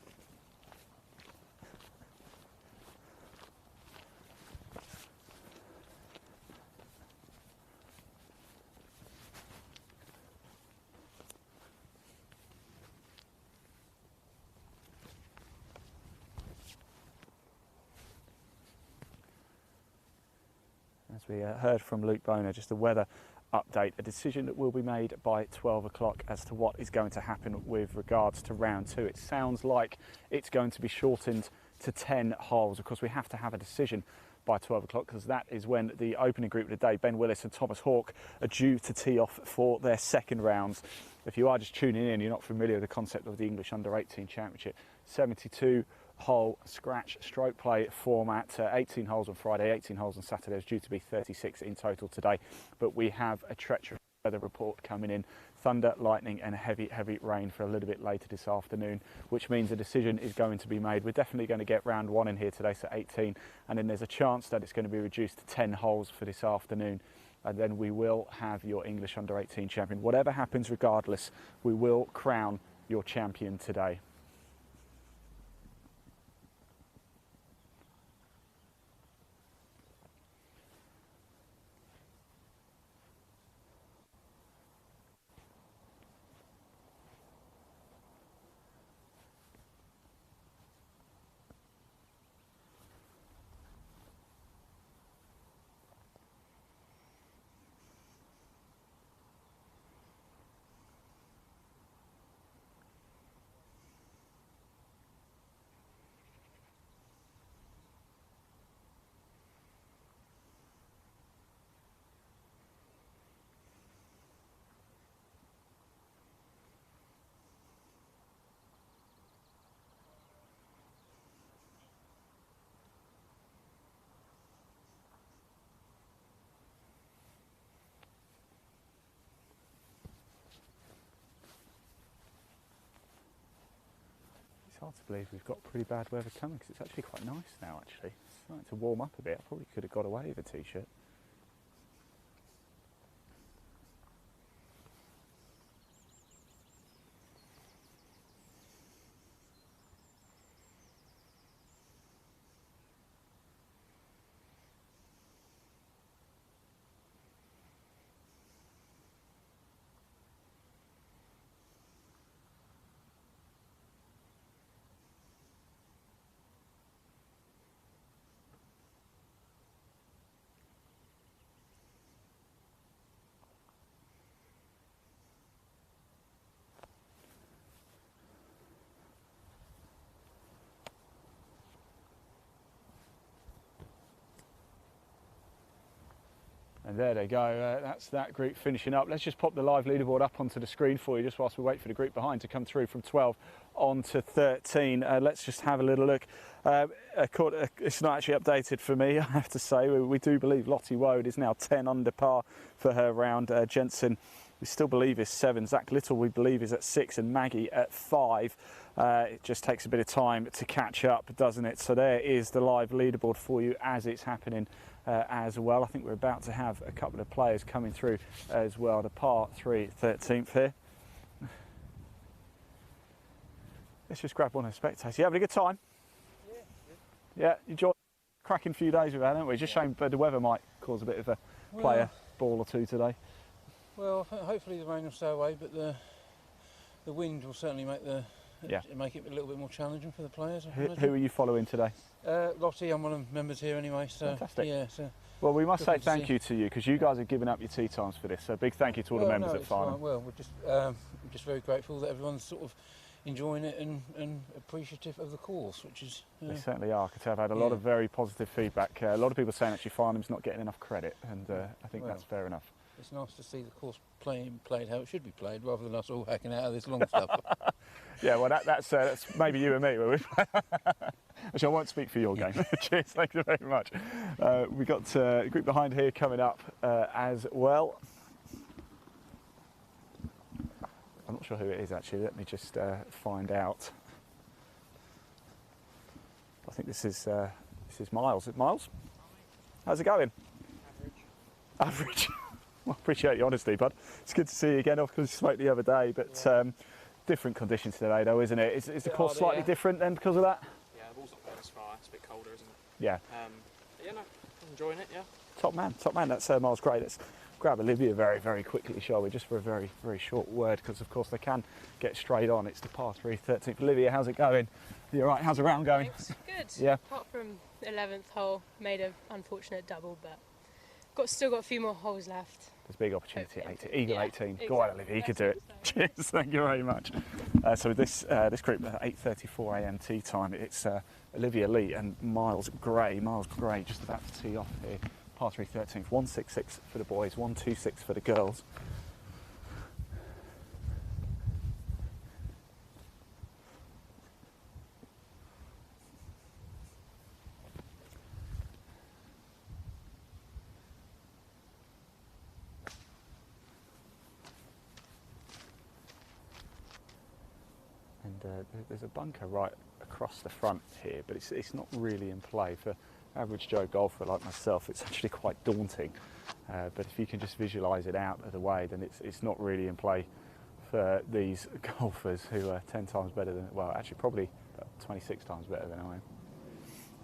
As we heard from Luke Boner, just a weather update, a decision that will be made by 12 o'clock as to what is going to happen with regards to round 2. It sounds like it's going to be shortened to 10 holes. Of course, we have to have a decision by 12 o'clock because that is when the opening group of the day, Ben Willis and Thomas Hawke, are due to tee off for their second rounds. If you are just tuning in, you're not familiar with the concept of the English U18 Championship, 72 hole scratch stroke play format, 18 holes on Friday, 18 holes on Saturday. There's due to be 36 in total today, but we have a treacherous weather report coming in, thunder, lightning and heavy rain for a little bit later this afternoon, which means a decision is going to be made. We're definitely going to get round 1 in here today, so 18, and then there's a chance that it's going to be reduced to 10 holes for this afternoon, and then we will have your English U18 champion. Whatever happens regardless, we will crown your champion today. It's hard to believe we've got pretty bad weather coming because it's actually quite nice now actually. It's starting to warm up a bit. I probably could have got away with a t-shirt. And there they go, that's that group finishing up. Let's just pop the live leaderboard up onto the screen for you just whilst we wait for the group behind to come through from 12 on to 13. Let's just have a little look. It's not actually updated for me, I have to say. We do believe Lottie Woad is now 10 under par for her round. Jensen, we still believe is 7. Zach Little, we believe, is at 6, and Maggie at 5. It just takes a bit of time to catch up, doesn't it? So there is the live leaderboard for you as it's happening as well. I think we're about to have a couple of players coming through as well. The par 3 13th here. Let's just grab one of the spectators. You having a good time? Yeah, enjoy. Cracking few days we've had, haven't we? Just shame the weather might cause a bit of a player ball or two today.
Well, hopefully the rain will stay away, but the wind will certainly make make it a little bit more challenging for the players.
Who are you following today?
Lottie, I'm one of the members here anyway. So
fantastic.
Yeah. So
well, we must say thank you to you because you guys have given up your tee times for this. So big thank you to all the members at Farnham.
Well, we're just very grateful that everyone's sort of enjoying it and appreciative of the course, which is.
They certainly are. Because I've had a lot of very positive feedback. A lot of people saying actually Farnham's not getting enough credit, and I think that's fair enough.
It's nice to see the course played how it should be played, rather than us all hacking out of this long stuff.
Yeah, well, that's maybe you and me. Actually, I won't speak for your game. Cheers, thank you very much. We've got a group behind here coming up as well. I'm not sure who it is actually. Let me just find out. I think this is Miles. Miles, how's it going? Average. Well, I appreciate your honesty, bud. It's good to see you again. Of course, you spoke the other day, but different conditions today, though, isn't it? Is the course slightly different then because of that?
Yeah, the ball's not going as far. It's a bit colder, isn't it?
Yeah.
Yeah, no, I'm enjoying it. Yeah.
Top man. That's Miles Gray. Let's grab Olivia very, very quickly, shall we? Just for a very, very short word, because of course they can get straight on. It's the par 3 13th. Olivia, how's it going? You all right? How's the round going?
Thanks. Good.
Yeah.
Apart from the 11th hole, made an unfortunate double, but still got a few more holes left.
There's a big opportunity at 18. Eagle 18. Exactly. Go on, Olivia, you could do it. Cheers, thank you very much. So with this group at 8:34 a.m. tee time, it's Olivia Lee and Miles Gray. Miles Gray just about to tee off here. Par 3 13th, 166 for the boys, 126 for the girls. And there's a bunker right across the front here, but it's not really in play. For average Joe golfer like myself, it's actually quite daunting. But if you can just visualise it out of the way, then it's not really in play these golfers who are 10 times better than, well, actually probably about 26 times better than I am.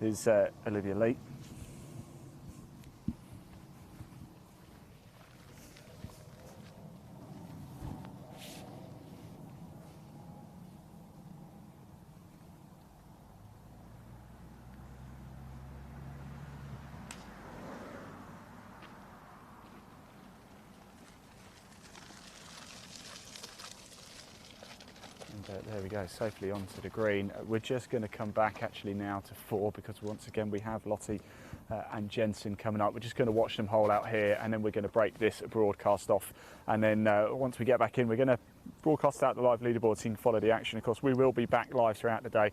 Here's Olivia Lee. There we go, safely onto the green. We're just going to come back actually now to 4 because once again we have Lottie and Jensen coming up. We're just going to watch them hole out here and then we're going to break this broadcast off. And then once we get back in, we're going to broadcast out the live leaderboard so you can follow the action. Of course, we will be back live throughout the day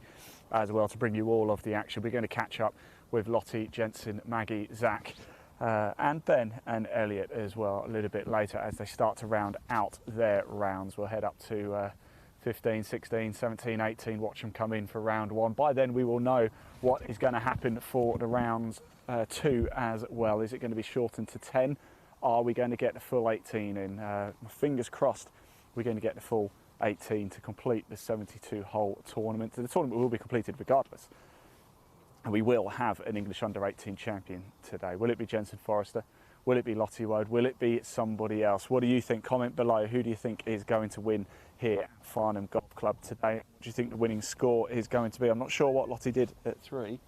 as well to bring you all of the action. We're going to catch up with Lottie, Jensen, Maggie, Zach, and Ben and Elliot as well a little bit later as they start to round out their rounds. We'll head up to 15, 16, 17, 18, watch them come in for round 1. By then we will know what is going to happen for the rounds 2 as well. Is it going to be shortened to 10? Are we going to get the full 18 in? Fingers crossed we're going to get the full 18 to complete the 72-hole tournament. So the tournament will be completed regardless. And we will have an English under-18 champion today. Will it be Jensen Forrester? Will it be Lottie Woad? Will it be somebody else? What do you think? Comment below. Who do you think is going to win here at Farnham Golf Club today? What do you think the winning score is going to be? I'm not sure what Lottie did at 3.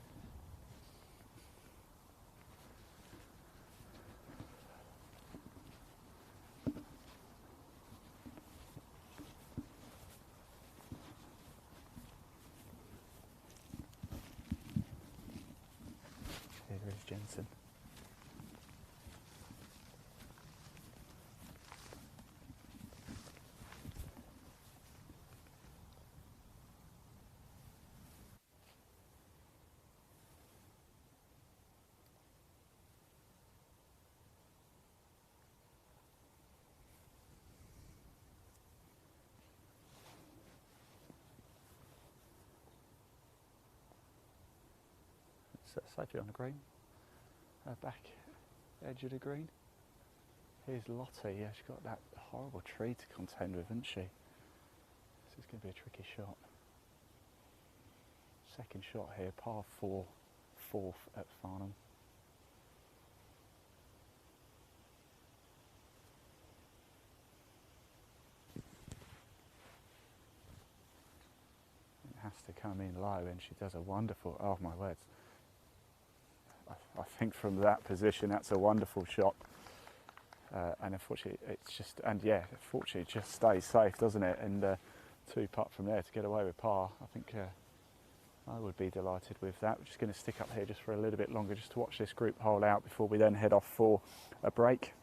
Here is Jensen. Safely on the green, back edge of the green. Here's Lottie. Yeah, she's got that horrible tree to contend with, hasn't she? This is going to be a tricky shot. Second shot here, par 4, 4th at Farnham. It has to come in low, and she does a wonderful. Oh my words! I think from that position, that's a wonderful shot. And unfortunately, it's just, and yeah, fortunately, it just stays safe, doesn't it? And 2-putt from there to get away with par. I think I would be delighted with that. We're just going to stick up here just for a little bit longer, just to watch this group hole out before we then head off for a break.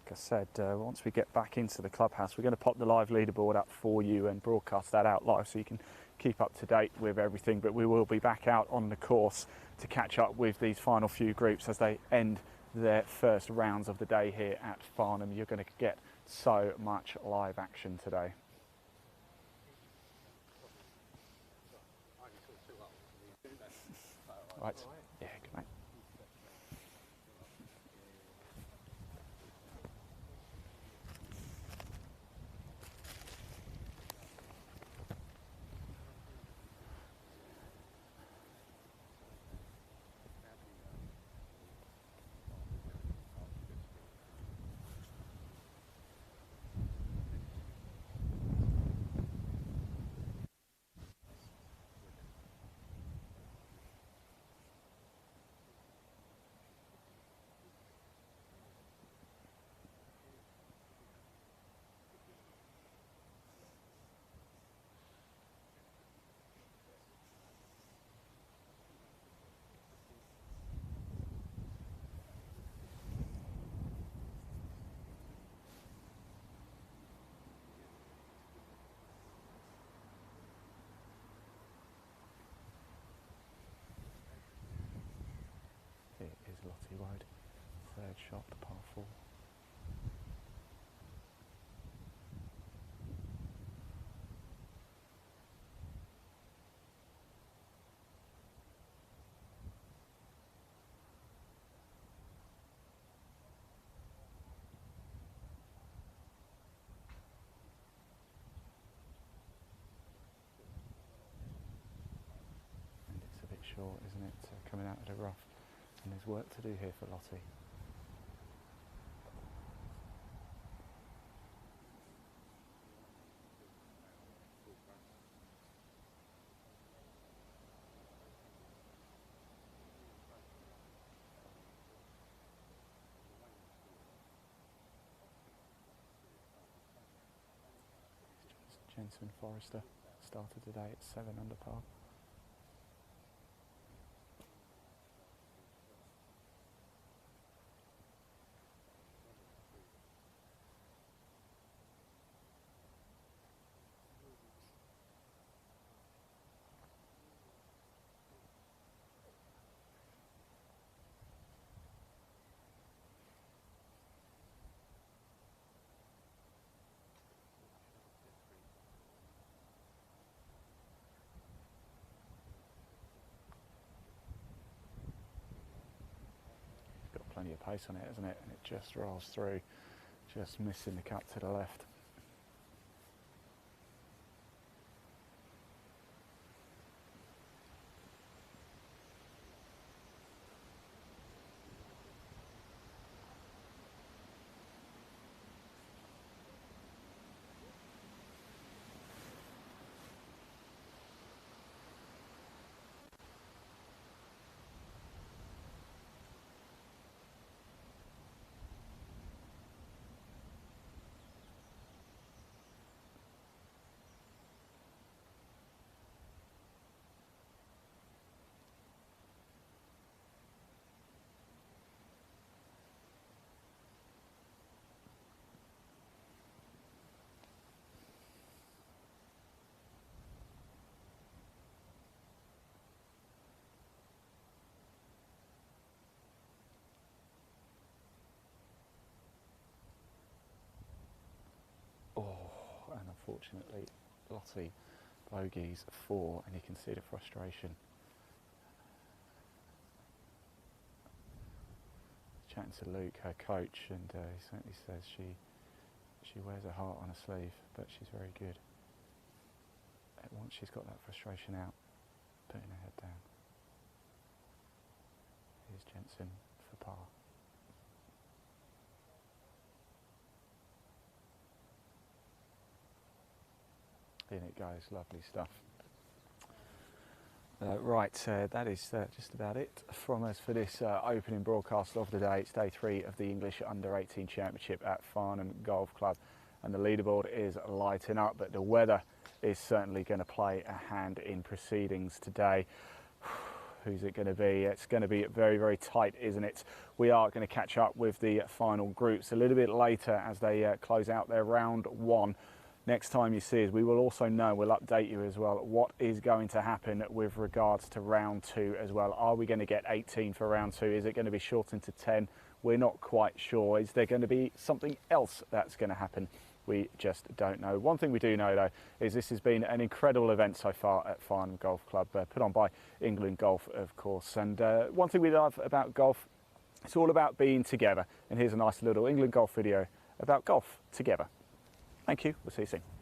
Like I said, once we get back into the clubhouse, we're going to pop the live leaderboard up for you and broadcast that out live so you can keep up to date with everything. But we will be back out on the course to catch up with these final few groups as they end their first rounds of the day here at Farnham. You're going to get so much live action today. Right. Yeah, good mate. Lottie Woad, third shot, the par 4. short, isn't it, coming out of the rough. And there's work to do here for Lottie. Jensen Forrester started today at 7 under par. Plenty of pace on it, isn't it? And it just rolls through, just missing the cut to the left. And unfortunately, Lottie bogeys 4, and you can see the frustration. Chatting to Luke, her coach, and he certainly says she wears her heart on her sleeve, but she's very good. And once she's got that frustration out, putting her head down. Here's Jensen for par. In it goes, lovely stuff. Right, that is just about it from us for this opening broadcast of the day. It's day 3 of the English U18 Championship at Farnham Golf Club, and the leaderboard is lighting up, but the weather is certainly going to play a hand in proceedings today. Who's it going to be? It's going to be very, very tight, isn't it? We are going to catch up with the final groups a little bit later as they close out their round 1. Next time you see us, we will also know, we'll update you as well, what is going to happen with regards to round 2 as well. Are we going to get 18 for round 2? Is it going to be shortened to 10? We're not quite sure. Is there going to be something else that's going to happen? We just don't know. One thing we do know, though, is this has been an incredible event so far at Farnham Golf Club, put on by England Golf, of course. And one thing we love about golf, it's all about being together. And here's a nice little England Golf video about golf together. Thank you. We'll see you soon.